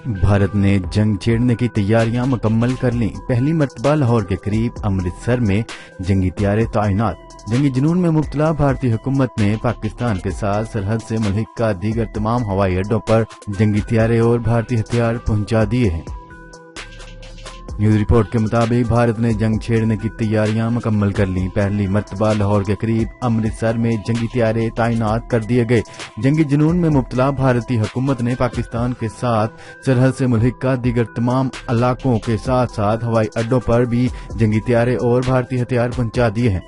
بھارت نے جنگ چھیڑنے کی تیاریاں مکمل کر لیں۔ پہلی مرتبہ لاہور کے قریب امرتسر میں جنگی طیارے تعینات۔ جنگی جنون میں مبتلا بھارتی حکومت نے پاکستان کے ساتھ سرحد سے ملحقہ دیگر تمام ہوائی اڈوں پر جنگی طیارے اور بھارتی ہتھیار پہنچا دیے ہیں۔ نیوز رپورٹ کے مطابق بھارت نے جنگ چھیڑنے کی تیاریاں مکمل کر لیں۔ پہلی مرتبہ لاہور کے قریب امرتسر میں جنگی طیارے تعینات کر دیے گئے۔ جنگی جنون میں مبتلا بھارتی حکومت نے پاکستان کے ساتھ سرحد سے ملحقہ دیگر تمام علاقوں کے ساتھ ساتھ ہوائی اڈوں پر بھی جنگی طیارے اور بھارتی ہتھیار پہنچا دیے ہیں۔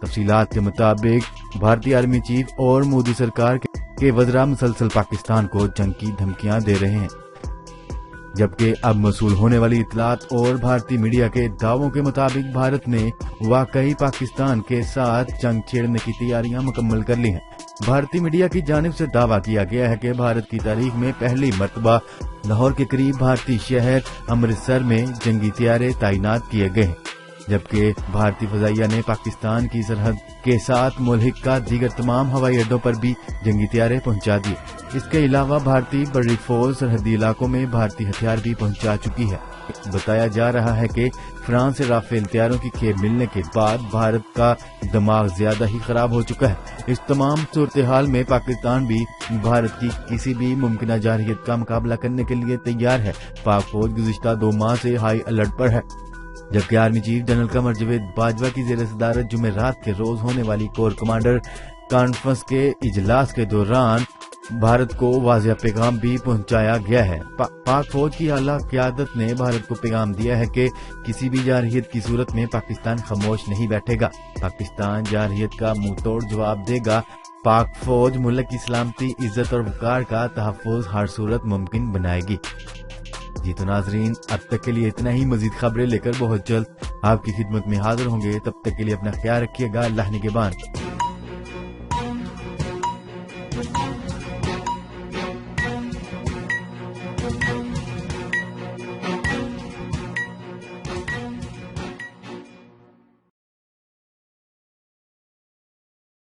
تفصیلات کے مطابق بھارتی آرمی چیف اور مودی سرکار کے وزراء مسلسل پاکستان کو جنگ کی دھمکیاں دے رہے ہیں، جبکہ اب موصول ہونے والی اطلاعات اور بھارتی میڈیا کے دعووں کے مطابق بھارت نے واقعی پاکستان کے ساتھ جنگ چھیڑنے کی تیاریاں مکمل کر لی ہیں۔ بھارتی میڈیا کی جانب سے دعویٰ کیا گیا ہے کہ بھارت کی تاریخ میں پہلی مرتبہ لاہور کے قریب بھارتی شہر امرتسر میں جنگی طیارے تعینات کیے گئے ہیں، جبکہ بھارتی فضائیہ نے پاکستان کی سرحد کے ساتھ ملحقہ دیگر تمام ہوائی اڈوں پر بھی جنگی طیارے پہنچا دیے۔ اس کے علاوہ بھارتی بڑی فوج سرحدی علاقوں میں بھارتی ہتھیار بھی پہنچا چکی ہے۔ بتایا جا رہا ہے کہ فرانس سے رافیل طیاروں کی کھیپ ملنے کے بعد بھارت کا دماغ زیادہ ہی خراب ہو چکا ہے۔ اس تمام صورتحال میں پاکستان بھی بھارت کی کسی بھی ممکنہ جارحیت کا مقابلہ کرنے کے لیے تیار ہے۔ پاک فوج گزشتہ 2 ماہ سے ہائی الرٹ پر ہے، جبکہ army chief general Qamar Javed Bajwa کی زیر صدارت جمعرات کے روز ہونے والی کور کمانڈر کانفرنس کے اجلاس کے دوران بھارت کو واضح پیغام بھی پہنچایا گیا ہے۔ پاک فوج کی اعلیٰ قیادت نے بھارت کو پیغام دیا ہے کہ کسی بھی جارحیت کی صورت میں پاکستان خاموش نہیں بیٹھے گا۔ پاکستان جارحیت کا منہ توڑ جواب دے گا۔ پاک فوج ملک کی سلامتی، عزت اور وقار کا تحفظ ہر صورت ممکن بنائے گی۔ جی تو ناظرین، اب تک کے لیے اتنا ہی۔ مزید خبریں لے کر بہت جلد آپ کی خدمت میں حاضر ہوں گے۔ تب تک کے لیے اپنا خیال رکھیے گا۔ اللہ نگہبان۔